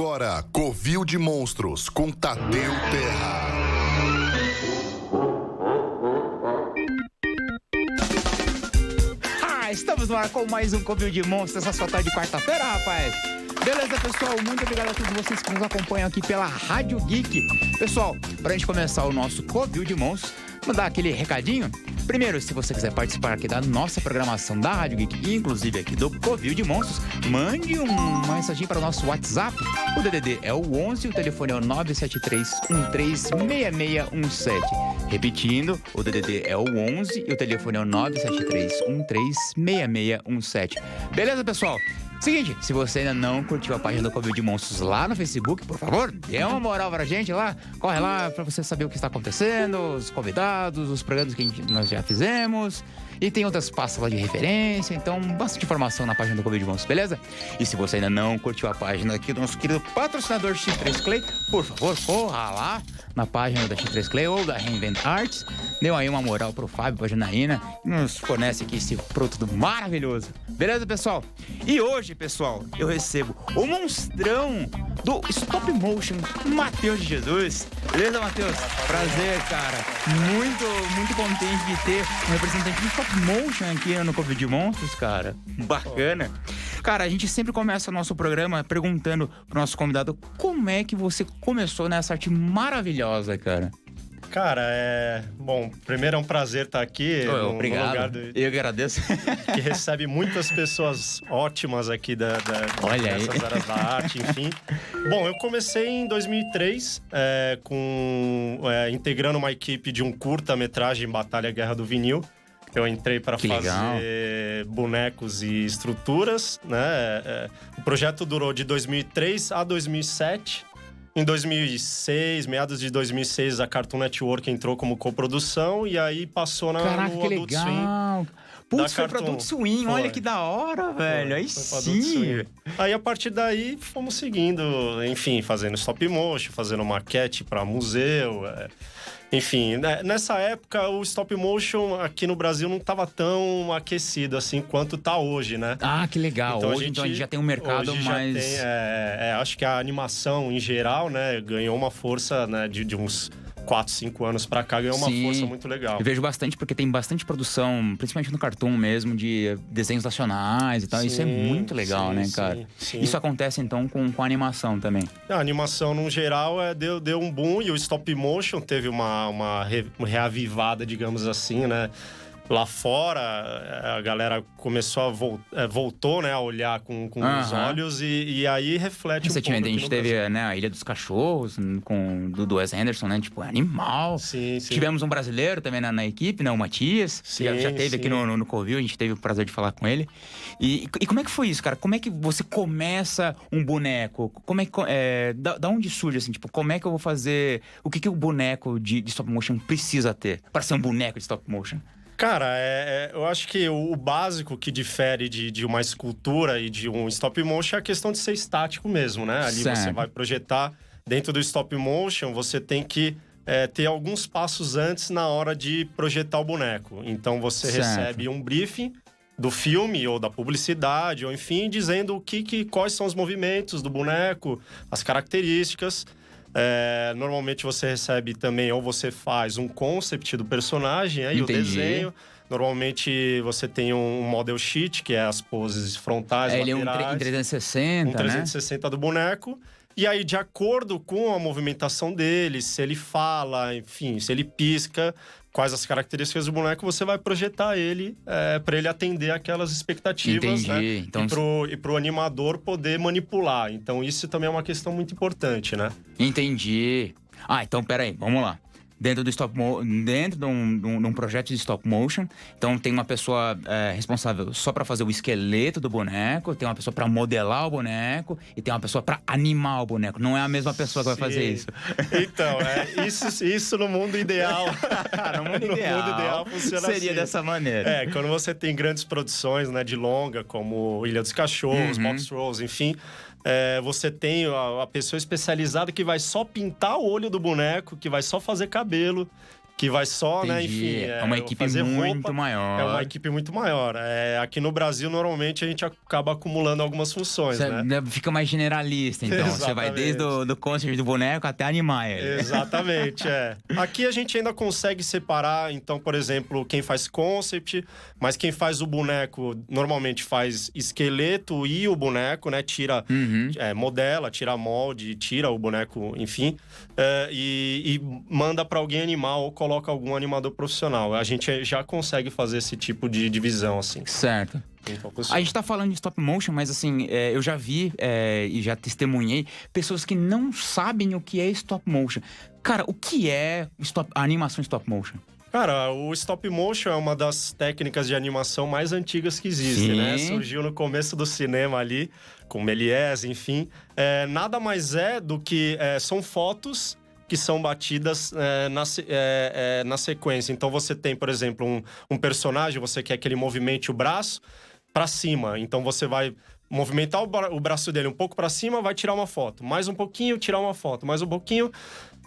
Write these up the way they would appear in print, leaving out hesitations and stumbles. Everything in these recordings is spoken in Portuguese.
agora, Covil de Monstros, com Tadeu Terra. Estamos no ar com mais um Covil de Monstros, essa sua tarde de quarta-feira, rapaz. Beleza, pessoal? Muito obrigado a todos vocês que nos acompanham aqui pela Rádio Geek. Pessoal, pra gente começar o nosso Covil de Monstros, mandar aquele recadinho. Primeiro, se você quiser participar aqui da nossa programação da Rádio Geek, inclusive aqui do Covil de Monstros, mande uma mensagem para o nosso WhatsApp. O DDD é o 11, o telefone é o 973-136617. Repetindo, o DDD é o 11 e o telefone é o 973-136617. Beleza, pessoal? Seguinte, se você ainda não curtiu a página do Covil de Monstros lá no Facebook, por favor, dê uma moral pra gente lá. Corre lá pra você saber o que está acontecendo, os convidados, os programas que nós já fizemos. E tem outras pastas lá de referência, então bastante informação na página do Covil de Monstros, beleza? E se você ainda não curtiu a página aqui do nosso querido patrocinador X3 Clay, por favor, corra lá na página da X3 Clay ou da Reinvent Arts. Deu aí uma moral pro Fábio, pra Janaína, que nos fornece aqui esse produto maravilhoso. Beleza, pessoal? E hoje, pessoal, eu recebo o monstrão do Stop Motion, Matheus de Jesus. Beleza, Matheus? Prazer, cara. Muito contente de ter um representante do Stop Motion aqui no Covil de Monstros, cara. Bacana. Cara, a gente sempre começa o nosso programa perguntando pro nosso convidado como é que você começou nessa arte maravilhosa, cara. Cara, Bom, primeiro é um prazer estar aqui. Obrigado. No lugar Eu agradeço. que recebe muitas pessoas ótimas aqui dessas áreas da arte, enfim. Bom, eu comecei em 2003 integrando uma equipe de um curta-metragem Batalha Guerra do Vinil. Eu entrei para fazer bonecos e estruturas, né? O projeto durou de 2003 a 2007. Em 2006, meados de 2006, a Cartoon Network entrou como coprodução e aí passou no Adult Swim. Putz, foi pra Adult Swim, olha que da hora, velho. Aí sim. Aí, a partir daí, fomos seguindo, enfim, fazendo stop motion, fazendo maquete para museu. Enfim, nessa época, o stop motion aqui no Brasil não estava tão aquecido assim quanto está hoje, né? Ah, que legal. Então, hoje a gente já tem um mercado mais... acho que a animação, em geral, né, ganhou uma força, né, de uns 4, 5 anos pra cá, ganhou uma força muito legal. Eu vejo bastante, porque tem bastante produção, principalmente no Cartoon mesmo, de desenhos nacionais e tal. Isso é muito legal, né, cara? Sim. Isso acontece, então, com a animação também. A animação, no geral, deu um boom. E o stop motion teve uma reavivada, digamos assim, né? Lá fora, a galera começou voltou, né, a olhar com os olhos e aí reflete um pouco. Recentemente a gente teve, né, a Ilha dos Cachorros, do Wes Anderson, né, tipo, animal. Sim. Tivemos um brasileiro também na equipe, né, o Matias, que já teve aqui no Covil, a gente teve o prazer de falar com ele. E como é que foi isso, cara? Como é que você começa um boneco? Como é que, da onde surge, assim, tipo, como é que eu vou fazer... O que o boneco de stop motion precisa ter para ser um boneco de stop motion? Cara, eu acho que o básico que difere de uma escultura e de um stop motion é a questão de ser estático mesmo, né? Ali você vai projetar dentro do stop motion, você tem que ter alguns passos antes na hora de projetar o boneco. Então você recebe um briefing do filme ou da publicidade, ou enfim, dizendo quais são os movimentos do boneco, as características. Normalmente você recebe também, ou você faz um concept do personagem, e o desenho. Normalmente você tem um model sheet, que é as poses frontais, laterais. Ele é um 360, Um 360 do boneco. E aí, de acordo com a movimentação dele, se ele fala, enfim, se ele pisca, quais as características do boneco, você vai projetar ele para ele atender aquelas expectativas, né? Então... E pro animador poder manipular. Então, isso também é uma questão muito importante, né? Entendi. Então, peraí, vamos lá. Dentro de um projeto de stop motion, então tem uma pessoa responsável só para fazer o esqueleto do boneco, tem uma pessoa para modelar o boneco e tem uma pessoa para animar o boneco. Não é a mesma pessoa que vai fazer isso. Então, isso no mundo ideal. No mundo ideal funciona seria assim. dessa maneira. Quando você tem grandes produções, né, de longa, como Ilha dos Cachorros, Box Trolls, enfim... você tem a pessoa especializada que vai só pintar o olho do boneco, que vai só fazer cabelo, que vai só, né, Entendi. enfim... É uma equipe muito maior. É uma equipe muito maior. Aqui no Brasil, normalmente, a gente acaba acumulando algumas funções, né? Fica mais generalista, então. Exatamente. Você vai desde do concept do boneco até animar ele. Exatamente, Aqui a gente ainda consegue separar, então, por exemplo, quem faz concept, mas quem faz o boneco, normalmente faz esqueleto e o boneco, né? Tira, modela, tira molde, tira o boneco, enfim, e manda para alguém animar ou coloca algum animador profissional. A gente já consegue fazer esse tipo de divisão, assim. Certo. A gente tá falando de stop motion, mas assim, eu já vi e já testemunhei pessoas que não sabem o que é stop motion. Cara, o que é a animação stop motion? Cara, o stop motion é uma das técnicas de animação mais antigas que existem, né? Surgiu no começo do cinema ali, com Méliès, enfim. Nada mais é do que... são fotos que são batidas na sequência. Então, você tem, por exemplo, um personagem, você quer que ele movimente o braço para cima. Então, você vai movimentar o braço dele um pouco para cima, vai tirar uma foto. Mais um pouquinho, tirar uma foto. Mais um pouquinho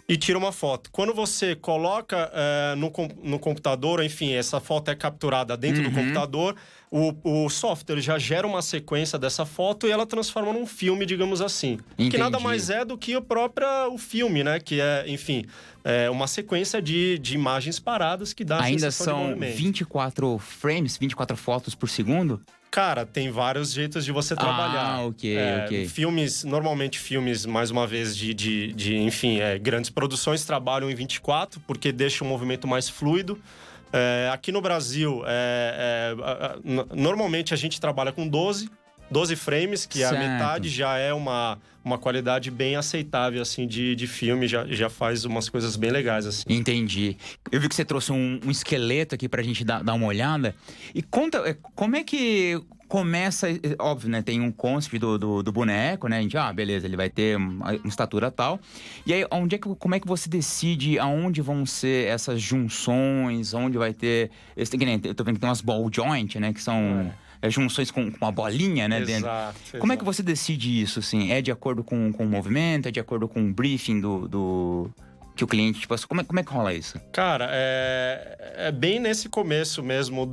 e tira uma foto. Quando você coloca no computador, enfim, essa foto é capturada dentro do computador, o software já gera uma sequência dessa foto e ela transforma num filme, digamos assim. Entendi. Que nada mais é do que o filme, né? Que é, enfim, uma sequência de imagens paradas que dá a Ainda sensação de são movimento. 24 frames, 24 fotos por segundo? Cara, tem vários jeitos de você trabalhar. Ok. Filmes, normalmente filmes, mais uma vez, enfim, grandes produções trabalham em 24, porque deixa o movimento mais fluido. Aqui no Brasil, normalmente a gente trabalha com 12 frames, que certo. A metade já é uma qualidade bem aceitável, assim, de filme, já faz umas coisas bem legais, assim. Entendi. Eu vi que você trouxe um esqueleto aqui pra gente dar uma olhada. E conta, como é que começa... Óbvio, né? Tem um concept do boneco, né? A gente, beleza, ele vai ter uma estatura tal. E aí, como é que você decide aonde vão ser essas junções? Onde vai ter... Eu tô vendo que tem umas ball joint, né? Que são... junções com uma bolinha, né, dentro. Como é que você decide isso, assim? É de acordo com o movimento? É de acordo com o briefing que o cliente... Tipo, como é que rola isso? Cara, é bem nesse começo mesmo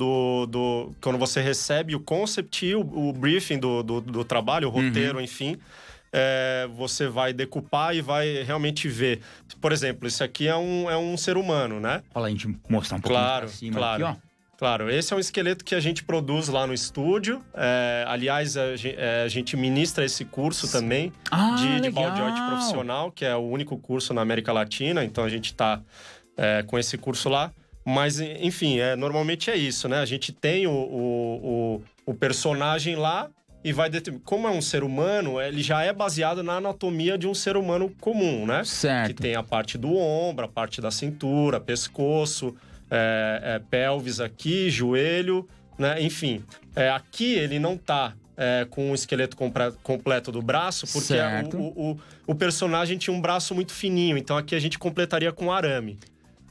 quando você recebe o concept e o briefing do trabalho, o roteiro, enfim. Você vai decupar e vai realmente ver. Por exemplo, isso aqui é um ser humano, né? Olha, a gente mostrar um pouquinho pra cima aqui, ó. Claro, esse é um esqueleto que a gente produz lá no estúdio. Aliás, a gente ministra esse curso também de ball joint profissional, que é o único curso na América Latina. Então, a gente está com esse curso lá. Mas, enfim, normalmente é isso, né? A gente tem o personagem lá e vai determinar. Como é um ser humano, ele já é baseado na anatomia de um ser humano comum, né? Certo. Que tem a parte do ombro, a parte da cintura, pescoço... pelvis aqui, joelho, né? Enfim, aqui ele não tá com o esqueleto completo do braço, porque o personagem tinha um braço muito fininho, então aqui a gente completaria com arame.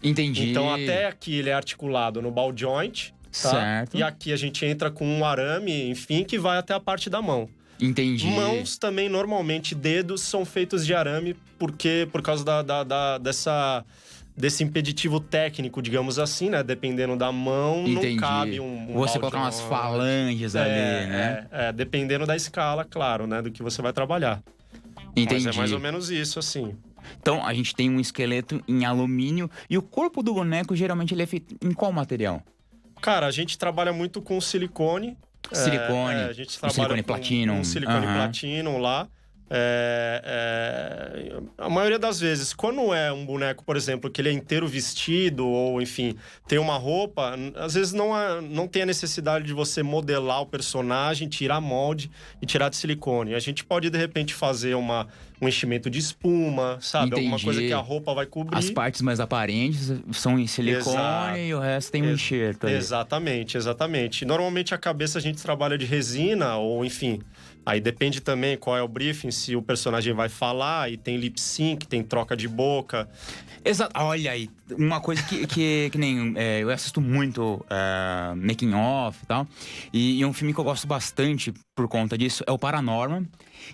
Entendi. Então até aqui ele é articulado no ball joint, tá? Certo. E aqui a gente entra com um arame, enfim, que vai até a parte da mão. Entendi. Mãos também, normalmente, dedos são feitos de arame, por causa desse impeditivo técnico, digamos assim, né? Dependendo da mão, Entendi. Não cabe um você colocar umas falanges ali, né? Dependendo da escala, claro, né? Do que você vai trabalhar. Entendi. Mas é mais ou menos isso, assim. Então, a gente tem um esqueleto em alumínio. E o corpo do boneco, geralmente, ele é feito em qual material? Cara, a gente trabalha muito com silicone. Silicone. A gente trabalha silicone platinum. Com silicone platinum lá. A maioria das vezes, quando é um boneco, por exemplo, que ele é inteiro vestido ou, enfim, tem uma roupa, às vezes não tem a necessidade de você modelar o personagem, tirar molde e tirar de silicone. A gente pode, de repente, fazer um enchimento de espuma, sabe? Entendi. Alguma coisa que a roupa vai cobrir. As partes mais aparentes são em silicone e o resto tem um enxerto ali. Exatamente. Normalmente a cabeça a gente trabalha de resina ou, enfim... Aí depende também qual é o briefing, se o personagem vai falar, e tem lip sync, tem troca de boca. Exato. Olha aí, uma coisa que nem eu assisto muito making off e tal, e um filme que eu gosto bastante por conta disso é o Paranorman.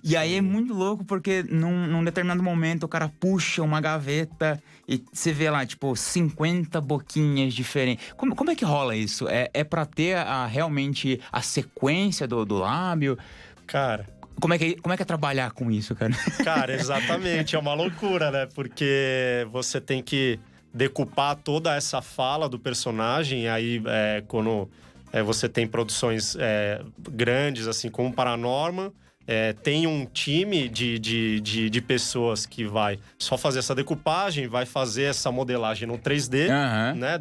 E aí é muito louco porque num determinado momento o cara puxa uma gaveta e você vê lá, tipo, 50 boquinhas diferentes. Como é que rola isso? É pra ter realmente a sequência do lábio? Cara... Como é que é trabalhar com isso, cara? Cara, exatamente. É uma loucura, né? Porque você tem que decupar toda essa fala do personagem. E aí, quando você tem produções grandes, assim, como Paranorman, tem um time de pessoas que vai só fazer essa decupagem, vai fazer essa modelagem no 3D, né?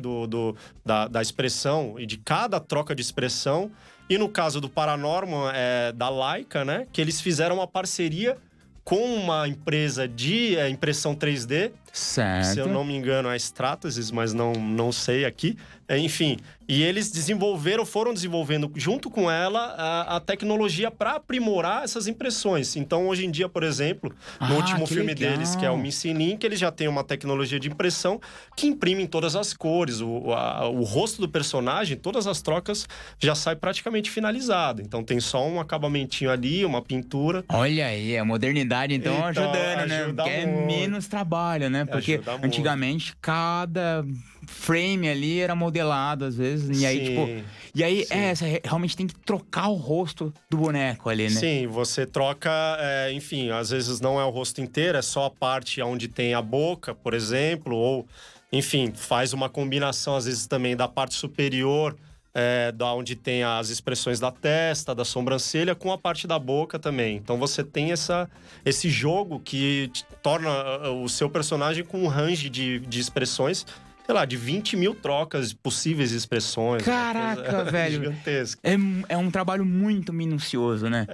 Da expressão e de cada troca de expressão. E no caso do Paranorman, da Laika, né? Que eles fizeram uma parceria com uma empresa de impressão 3D. Certo. Se eu não me engano, é a Stratasys, mas não sei aqui. Enfim, e eles foram desenvolvendo junto com ela a tecnologia para aprimorar essas impressões. Então, hoje em dia, por exemplo, no último filme deles, que é o Missing Link, eles já têm uma tecnologia de impressão que imprime em todas as cores. O rosto do personagem, todas as trocas já sai praticamente finalizado. Então, tem só um acabamentinho ali, uma pintura. Olha aí, a modernidade, então ajudando, né? Porque é menos trabalho, né? Porque antigamente cada frame ali era modelado, às vezes. E aí, você realmente tem que trocar o rosto do boneco ali, né? Sim, você troca, enfim, às vezes não é o rosto inteiro, é só a parte onde tem a boca, por exemplo, ou, enfim, faz uma combinação, às vezes, também da parte superior, da onde tem as expressões da testa, da sobrancelha, com a parte da boca também. Então você tem esse jogo que torna o seu personagem com um range de expressões, sei lá, de 20 mil trocas possíveis de expressões. Caraca, velho. Gigantesco. É um trabalho muito minucioso, né?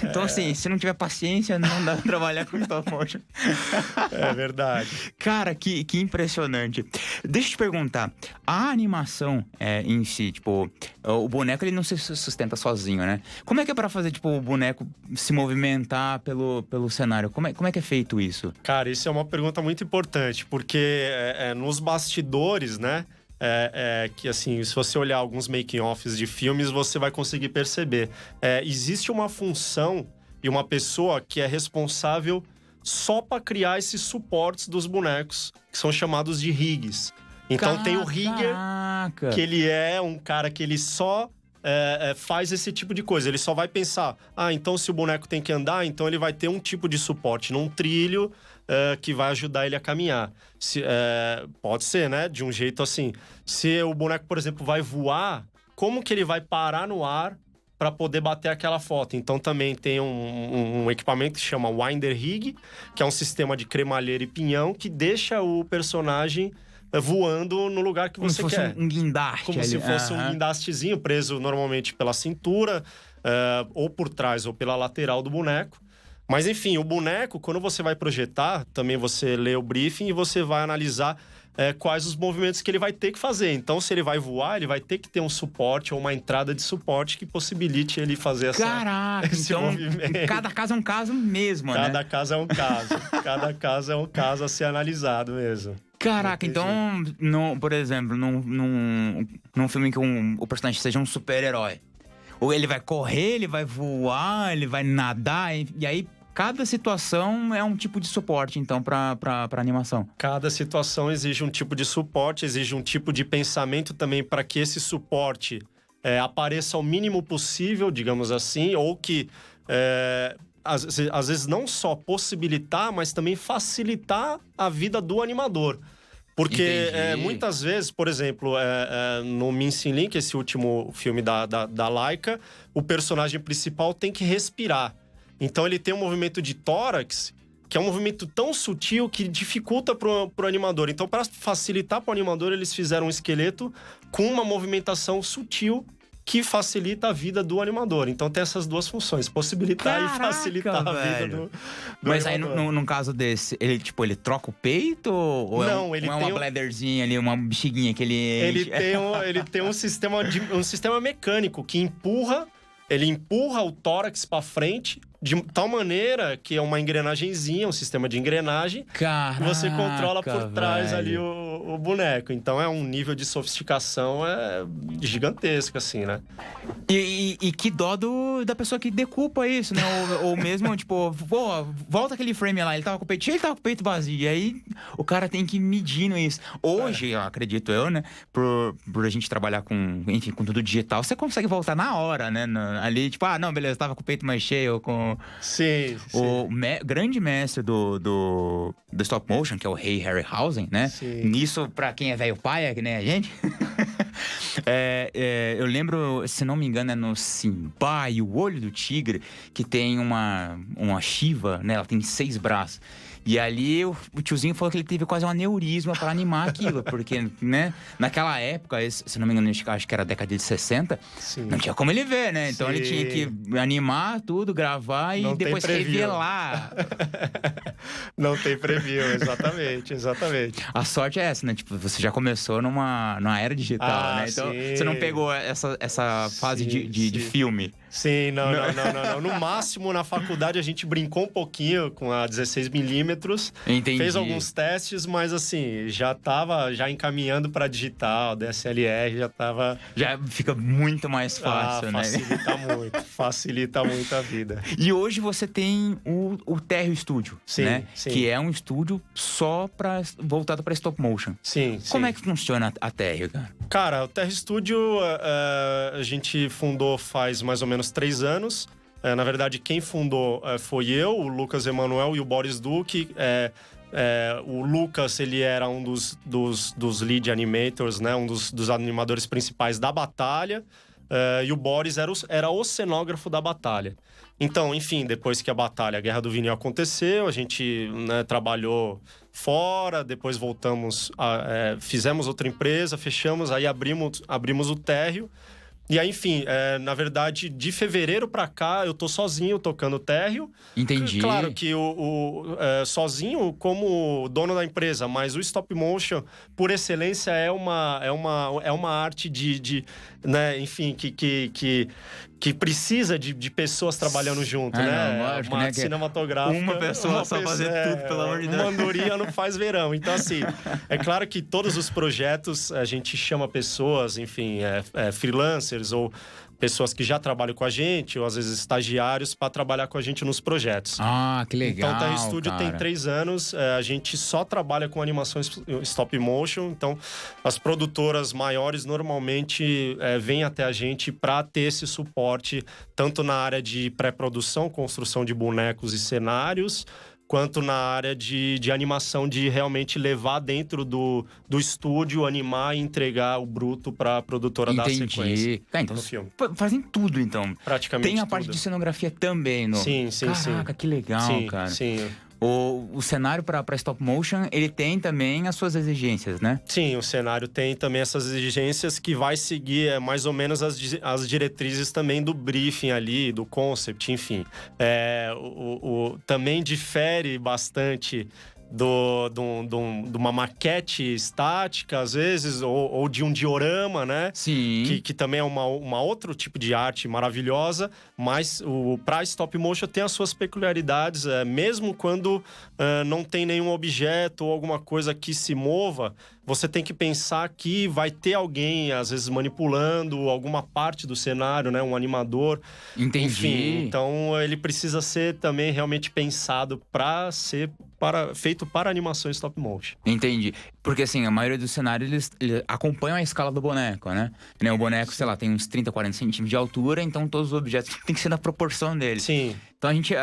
Então, assim, se não tiver paciência, não dá pra trabalhar com stop motion. É verdade. Cara, que impressionante. Deixa eu te perguntar, a animação em si, tipo, o boneco ele não se sustenta sozinho, né? Como é que é pra fazer, tipo, o boneco se movimentar pelo cenário? Como é que é feito isso? Cara, isso é uma pergunta muito importante, porque nos bastidores, né? Que assim, se você olhar alguns making-offs de filmes, você vai conseguir perceber. Existe uma função e uma pessoa que é responsável só para criar esses suportes dos bonecos, que são chamados de rigs. Então tem o rigger, que ele é um cara que ele só faz esse tipo de coisa. Ele só vai pensar, então se o boneco tem que andar, então ele vai ter um tipo de suporte num trilho que vai ajudar ele a caminhar. Pode ser, né? De um jeito assim. Se o boneco, por exemplo, vai voar, como que ele vai parar no ar para poder bater aquela foto? Então também tem um equipamento que se chama Winder Rig, que é um sistema de cremalheira e pinhão que deixa o personagem voando no lugar que você quer. Como se fosse um guindaste. Como se fosse um guindastezinho preso normalmente pela cintura, ou por trás ou pela lateral do boneco. Mas enfim, o boneco, quando você vai projetar, também você lê o briefing e você vai analisar quais os movimentos que ele vai ter que fazer. Então, se ele vai voar, ele vai ter que ter um suporte ou uma entrada de suporte que possibilite ele fazer esse então, movimento. Cada caso é um caso mesmo, né? Cada caso é um caso. Cada caso é um caso a ser analisado mesmo. Caraca, então, por exemplo, num filme que o personagem seja um super-herói, ou ele vai correr, ele vai voar, ele vai nadar, e aí cada situação é um tipo de suporte, então, pra animação. Cada situação exige um tipo de suporte, exige um tipo de pensamento também para que esse suporte apareça o mínimo possível, digamos assim, ou que às vezes não só possibilitar, mas também facilitar a vida do animador. Porque muitas vezes, por exemplo, no Missing Link, esse último filme da Laika, o personagem principal tem que respirar. Então ele tem um movimento de tórax, que é um movimento tão sutil que dificulta pro animador. Então, para facilitar pro animador, eles fizeram um esqueleto com uma movimentação sutil que facilita a vida do animador. Então tem essas duas funções, possibilitar e facilitar a vida do Mas animador. Aí, no caso desse, ele troca o peito? Ou não, ele tem uma bladderzinha ali, uma bexiguinha que ele enche? Ele tem um sistema mecânico que empurra o tórax para frente de tal maneira que é uma engrenagenzinha, um sistema de engrenagem. Caraca, e você controla por trás velho. ali o boneco. Então é um nível de sofisticação gigantesco, assim, né? E que dó da pessoa que decupa isso, né? Ou mesmo, tipo, pô, volta aquele frame lá, ele tava com o peito cheio, ele tava com o peito vazio. E aí o cara tem que ir medindo isso. Hoje, eu acredito eu, né? Por a gente trabalhar com, enfim, com tudo digital, você consegue voltar na hora, né? Ali, tipo, não, beleza, tava com o peito mais cheio, com... Sim, O grande mestre do stop motion, que é o Ray Harryhausen, né? Sim. Nisso, pra quem é velho paia, que nem a gente... eu lembro, se não me engano, é no Simba e o Olho do Tigre, que tem uma Shiva, né? Ela tem 6 braços. E ali o tiozinho falou que ele teve quase um aneurisma pra animar aquilo, porque, né? Naquela época, se não me engano, acho que era a década de 60, Sim. não tinha como ele ver, né? Então Sim. ele tinha que animar tudo, gravar e Não tem depois preview. revelar. Não tem preview, exatamente. A sorte é essa, né? Tipo, você já começou numa era digital, né? Então sim. você não pegou essa fase Sim, de filme. Sim, não. No máximo, na faculdade, a gente brincou um pouquinho com a 16mm. Entendi. Fez alguns testes, mas assim, já tava encaminhando para digital, DSLR, já tava... Já fica muito mais fácil, né? Facilita muito a vida. E hoje você tem o Terrio Studio, Sim, né? sim. Que é um estúdio só voltado para stop motion. Sim. Como é que funciona a Terrio, cara? Cara, o Terrio Studio a gente fundou faz mais ou menos 3 anos. Na verdade, quem fundou foi eu, o Lucas Emanuel e o Boris Duque. O Lucas, ele era um dos lead animators, né? Um dos animadores principais da batalha. E o Boris era o cenógrafo da batalha. Então, enfim, depois que a Guerra do Vinil aconteceu, a gente, né, trabalhou fora, depois voltamos, fizemos outra empresa, fechamos, aí abrimos o Terrio. E aí, enfim, na verdade, de fevereiro pra cá, eu tô sozinho tocando Terrio. Entendi. Claro que sozinho como dono da empresa, mas o stop motion, por excelência, é uma arte né, enfim, que precisa de pessoas trabalhando junto, né? Não, lógico, uma né? arte cinematográfica. Uma pessoa só fazer tudo, pelo amor de Deus. Uma andorinha não faz verão. Então, assim, é claro que todos os projetos a gente chama pessoas, enfim, freelancers ou pessoas que já trabalham com a gente, ou às vezes estagiários, para trabalhar com a gente nos projetos. Ah, que legal. Então, o Terrio Studio cara. tem 3 anos, a gente só trabalha com animação stop motion. Então, as produtoras maiores normalmente vêm até a gente para ter esse suporte, tanto na área de pré-produção, construção de bonecos e cenários, quanto na área de animação, de realmente levar dentro do estúdio, animar e entregar o bruto para a produtora da sequência. Então, no filme. Fazem tudo, então. Praticamente Tem a tudo. parte de cenografia também, Sim. Caraca, que legal, sim, cara. Sim. O cenário para stop motion, ele tem também as suas exigências, né? Sim, o cenário tem também essas exigências que vai seguir mais ou menos as diretrizes também do briefing ali, do concept, enfim. Também difere bastante de uma maquete estática, às vezes, ou de um diorama, né? Sim. Que também é uma outro tipo de arte maravilhosa, mas para stop motion tem as suas peculiaridades, mesmo quando não tem nenhum objeto ou alguma coisa que se mova, você tem que pensar que vai ter alguém, às vezes, manipulando alguma parte do cenário, né? Um animador. Entendi. Enfim, então ele precisa ser também realmente pensado para ser feito para animação stop motion. Entendi. Porque, assim, a maioria dos cenários, eles acompanham a escala do boneco, né? O boneco, sei lá, tem uns 30, 40 centímetros de altura, então todos os objetos têm que ser na proporção dele. Sim. Então a gente,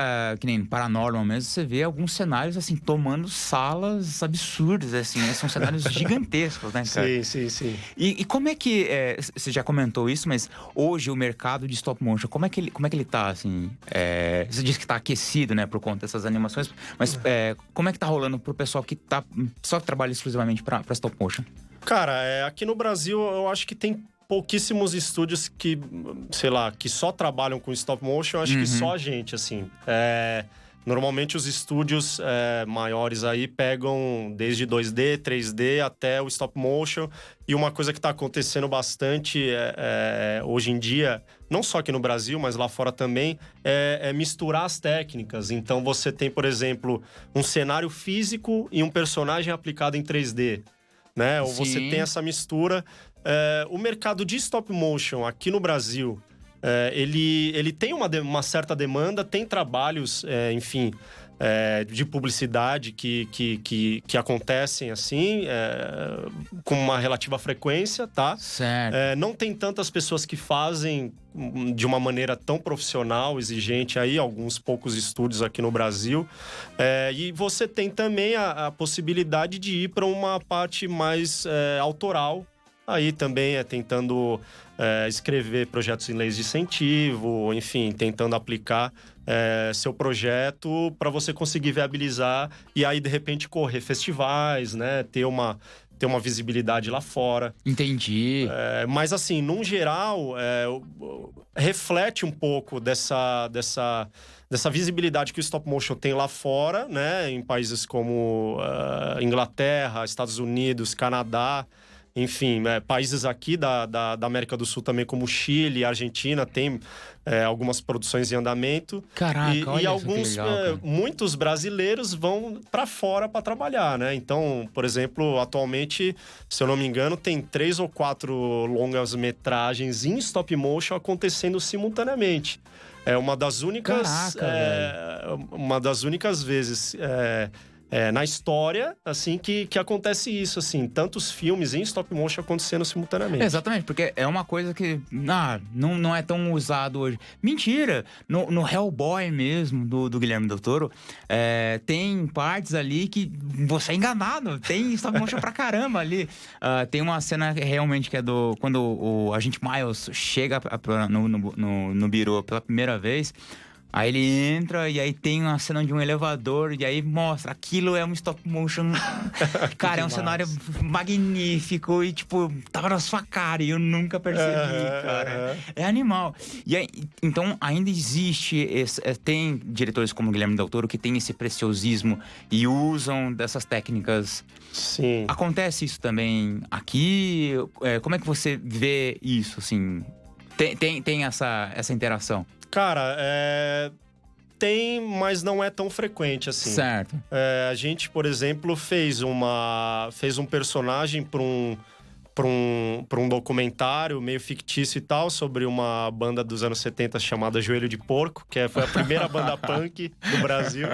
que nem Paranormal mesmo, você vê alguns cenários, assim, tomando salas absurdas, assim, né? São cenários gigantescos, né, cara? Sim. E como é que, você já comentou isso, mas hoje o mercado de stop motion, como é que ele tá, assim? Você disse que tá aquecido, né, por conta dessas animações, mas como é que tá rolando pro pessoal que só trabalha exclusivamente pra stop motion? Cara, aqui no Brasil eu acho que tem pouquíssimos estúdios que, sei lá, que só trabalham com stop motion. Eu acho que só a gente, assim. Normalmente os estúdios maiores aí pegam desde 2D, 3D até o stop motion. E uma coisa que está acontecendo bastante hoje em dia, não só aqui no Brasil, mas lá fora também, é misturar as técnicas. Então você tem, por exemplo, um cenário físico e um personagem aplicado em 3D, né? Ou você tem essa mistura. O mercado de stop motion aqui no Brasil, ele tem uma certa demanda, tem trabalhos, enfim, de publicidade que acontecem assim, com uma relativa frequência, tá? Certo. Não tem tantas pessoas que fazem de uma maneira tão profissional, exigente aí, alguns poucos estúdios aqui no Brasil. E você tem também a possibilidade de ir para uma parte mais autoral. Aí também tentando escrever projetos em leis de incentivo, enfim, tentando aplicar seu projeto para você conseguir viabilizar e aí, de repente, correr festivais, né? Ter uma visibilidade lá fora. Entendi. Mas, assim, num geral, reflete um pouco dessa visibilidade que o stop motion tem lá fora, né? Em países como Inglaterra, Estados Unidos, Canadá. Enfim, países aqui da América do Sul também, como Chile, Argentina, tem algumas produções em andamento. Caraca, olha e alguns, isso que legal, muitos brasileiros vão para fora para trabalhar, né? Então, por exemplo, atualmente, se eu não me engano, tem 3 ou 4 longas-metragens em stop motion acontecendo simultaneamente. É uma das únicas, uma das únicas vezes na história, assim, que acontece isso, assim, tantos filmes em stop motion acontecendo simultaneamente. Exatamente, porque é uma coisa que não é tão usado hoje. Mentira! No Hellboy mesmo, do Guilherme Del Toro, tem partes ali que você é enganado. Tem stop motion pra caramba ali. Tem uma cena realmente que é quando o agente Miles chega no birô pela primeira vez. Aí ele entra e aí tem uma cena de um elevador e aí mostra, aquilo é um stop motion. Cara, é um cenário magnífico e, tipo, tava na sua cara e eu nunca percebi, cara. É animal. E aí, então, ainda existe, tem diretores como o Guilherme Del Toro que tem esse preciosismo e usam dessas técnicas. Sim. Acontece isso também aqui? Como é que você vê isso, assim? Tem essa interação? Cara, tem, mas não é tão frequente assim. Certo. A gente, por exemplo, fez um personagem para um documentário meio fictício e tal, sobre uma banda dos anos 70 chamada Joelho de Porco, que foi a primeira banda punk do Brasil.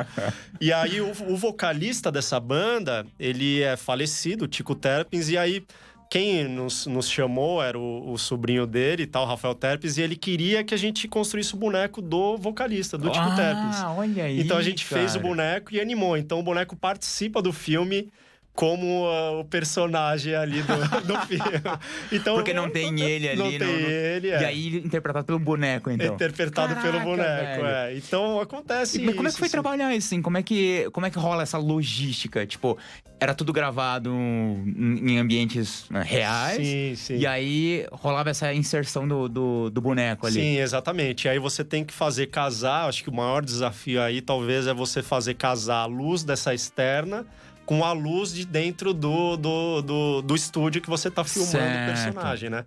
E aí, o vocalista dessa banda, ele é falecido, o Tico Terpins, e aí quem nos chamou era o sobrinho dele e tal, Rafael Terpes, e ele queria que a gente construísse o boneco do vocalista, do Tico Terpes. Olha aí, então a gente fez o boneco e animou. Então o boneco participa do filme como o personagem ali do filme. Então, porque não tem ele ali. Não tem ele, E aí interpretado pelo boneco, então. Interpretado pelo boneco, Então acontece isso. Mas como é que foi trabalhar isso, assim? Como é que rola essa logística? Tipo, era tudo gravado em ambientes reais? Sim. E aí rolava essa inserção do boneco ali. Sim, exatamente. E aí você tem que fazer casar, acho que o maior desafio aí talvez é você fazer casar a luz dessa externa com a luz de dentro do estúdio que você tá filmando o personagem, né?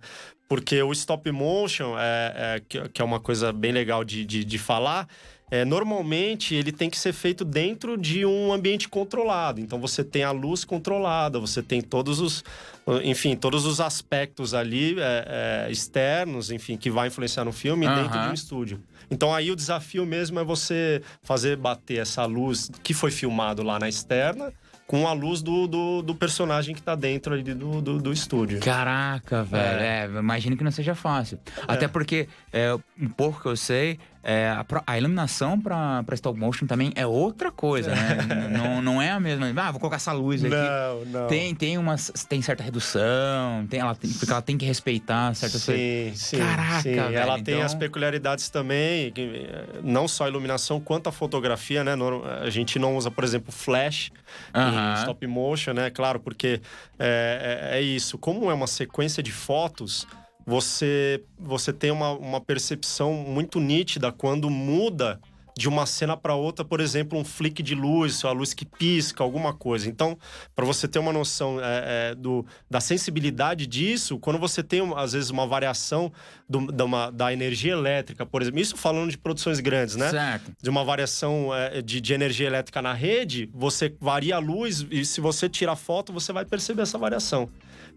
Porque o stop motion, que é uma coisa bem legal de falar, normalmente ele tem que ser feito dentro de um ambiente controlado. Então você tem a luz controlada, você tem todos os aspectos ali externos, enfim, que vai influenciar no filme dentro de um estúdio. Então aí o desafio mesmo é você fazer bater essa luz que foi filmado lá na externa com a luz do personagem que tá dentro ali do estúdio. Caraca, velho. Imagino que não seja fácil. Até porque, um pouco que eu sei, a iluminação pra stop motion também é outra coisa, né? Não é a mesma. Vou colocar essa luz aqui. Não. Tem certa redução, porque ela tem que respeitar certas coisas. Sim. Caraca, velho. Ela tem as peculiaridades também, não só a iluminação, quanto a fotografia, né? A gente não usa, por exemplo, flash em stop motion, né? Claro, porque é isso. Como é uma sequência de fotos, você tem uma percepção muito nítida quando muda de uma cena para outra, por exemplo, um flick de luz, a luz que pisca, alguma coisa. Então, para você ter uma noção da sensibilidade disso, quando você tem, às vezes, uma variação da energia elétrica, por exemplo, isso falando de produções grandes, né? Certo. De uma variação de energia elétrica na rede, você varia a luz e se você tira foto, você vai perceber essa variação.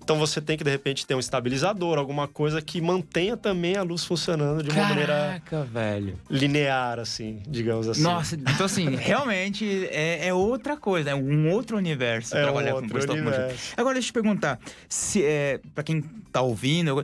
Então você tem que, de repente, ter um estabilizador, alguma coisa que mantenha também a luz funcionando de uma maneira velho. linear, assim, digamos assim. Nossa, então assim, realmente é outra coisa, é um outro universo trabalhar com stop motion. Agora deixa eu te perguntar, se, pra quem tá ouvindo,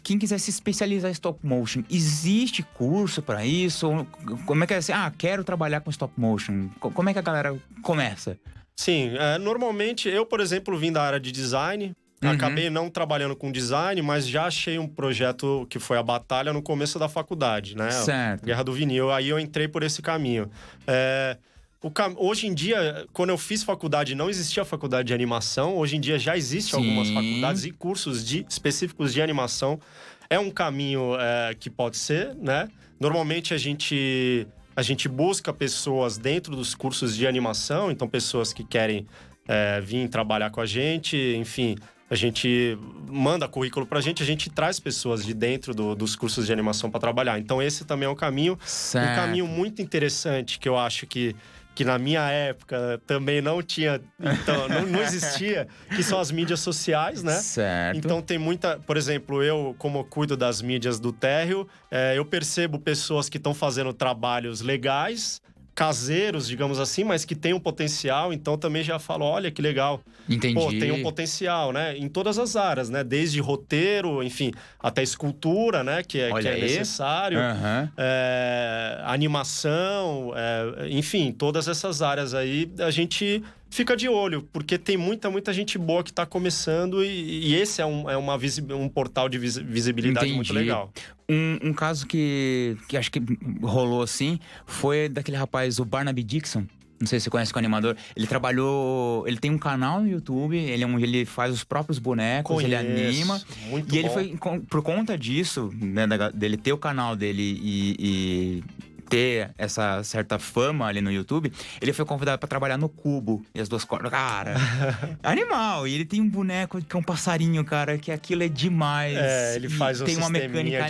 quem quiser se especializar em stop motion, existe curso pra isso? Como é que é assim? Quero trabalhar com stop motion. Como é que a galera começa? Sim, normalmente eu, por exemplo, vim da área de design. Acabei não trabalhando com design, mas já achei um projeto que foi a Batalha no começo da faculdade, né? Certo. Guerra do Vinil. Aí eu entrei por esse caminho. Hoje em dia, quando eu fiz faculdade, não existia faculdade de animação. Hoje em dia já existe algumas faculdades e cursos específicos de animação. É um caminho que pode ser, né? Normalmente a gente busca pessoas dentro dos cursos de animação. Então, pessoas que querem vir trabalhar com a gente, enfim... A gente manda currículo pra gente, a gente traz pessoas de dentro dos cursos de animação para trabalhar. Então esse também é um caminho, certo. Um caminho muito interessante que eu acho que na minha época também não tinha, então não existia, que são as mídias sociais, né? Certo. Então tem muita, por exemplo, eu como cuido das mídias do térreo, eu percebo pessoas que estão fazendo trabalhos legais, caseiros, digamos assim, mas que tem um potencial, então também já falo, olha que legal. Entendi. Pô, tem um potencial, né? Em todas as áreas, né? Desde roteiro, enfim, até escultura, né? Que é necessário. Animação, enfim, todas essas áreas aí a gente fica de olho, porque tem muita gente boa que tá começando e esse é um portal de visibilidade Entendi. muito legal. Um caso que acho que rolou assim foi daquele rapaz, o Barnaby Dixon. Não sei se você conhece o animador. Ele tem um canal no YouTube, ele faz os próprios bonecos, ele anima. Muito e ele bom. foi, por conta disso, né, dele ter o canal dele e ter essa certa fama ali no YouTube, ele foi convidado pra trabalhar no Cubo. E as duas cordas, cara, animal. E ele tem um boneco que é um passarinho, cara, que aquilo é demais. Ele faz tem uma mecânica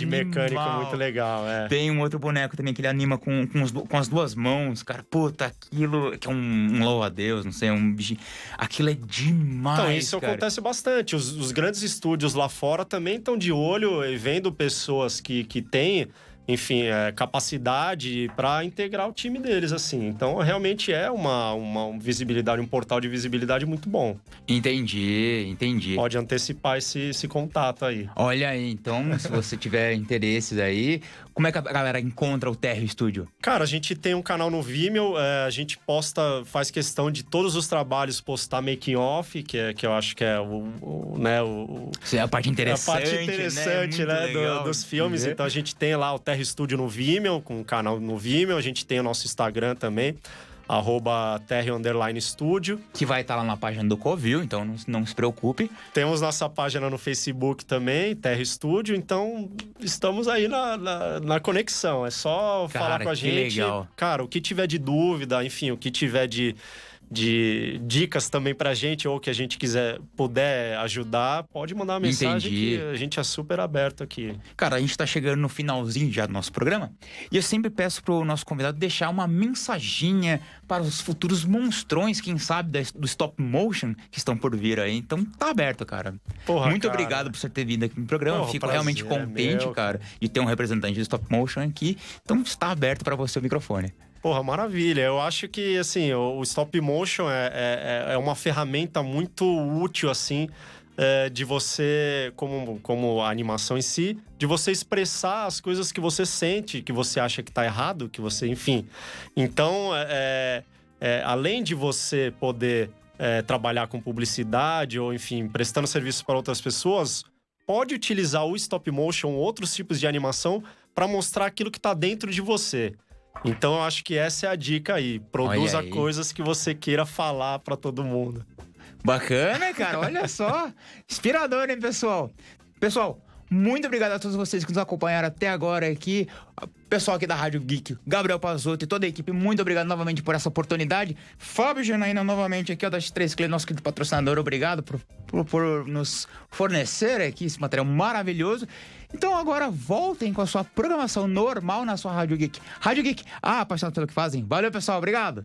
muito legal, Tem um outro boneco também que ele anima com as duas mãos, cara. Puta, aquilo que é um louva-a-Deus, não sei, um bichinho. Aquilo é demais, então, isso cara. acontece bastante. Os grandes estúdios lá fora também estão de olho e vendo pessoas que têm, enfim, capacidade para integrar o time deles, assim. Então, realmente é uma visibilidade, um portal de visibilidade muito bom. Entendi. Pode antecipar esse contato aí. Olha aí, então, se você tiver interesses aí, como é que a galera encontra o Térreo Studio? Cara, a gente tem um canal no Vimeo, a gente faz questão de todos os trabalhos postar making off, que eu acho que é a parte interessante, a parte interessante, né, dos filmes. Então a gente tem lá o Térreo Studio no Vimeo, com um canal no Vimeo, a gente tem o nosso Instagram também, @Térreo_Studio. Que vai estar lá na página do Covil, então não se preocupe. Temos nossa página no Facebook também, Térreo Studio, então estamos aí na conexão. É só falar com a gente. Que legal. Cara, o que tiver de dúvida, enfim, o que tiver de dicas também pra gente, ou que a gente puder ajudar, pode mandar uma mensagem. Entendi. Que a gente é super aberto aqui. Cara, a gente tá chegando no finalzinho já do nosso programa e eu sempre peço pro nosso convidado deixar uma mensaginha para os futuros monstrões, quem sabe, do stop motion que estão por vir aí. Então tá aberto, cara. Muito obrigado por você ter vindo aqui no programa. Fico realmente contente, cara, de ter um representante do stop motion aqui. Então está aberto para você o microfone. Maravilha. Eu acho que, assim, o stop motion é uma ferramenta muito útil, assim, de você, como a animação em si, de você expressar as coisas que você sente, que você acha que tá errado, que você, enfim. Então, além de você poder trabalhar com publicidade ou, enfim, prestando serviço para outras pessoas, pode utilizar o stop motion ou outros tipos de animação para mostrar aquilo que tá dentro de você. Então, eu acho que essa é a dica aí. Produza coisas que você queira falar pra todo mundo. Bacana, cara. Olha só. Inspirador, hein, pessoal? Pessoal, Muito obrigado a todos vocês que nos acompanharam até agora aqui. Pessoal aqui da Rádio Geek, Gabriel Pazotto e toda a equipe, muito obrigado novamente por essa oportunidade. Fábio Janaína novamente aqui, ó, das 3 Clientes, nosso querido patrocinador, obrigado por nos fornecer aqui esse material maravilhoso. Então agora voltem com a sua programação normal na sua Rádio Geek. Rádio Geek, apaixonado pelo que fazem. Valeu, pessoal, obrigado.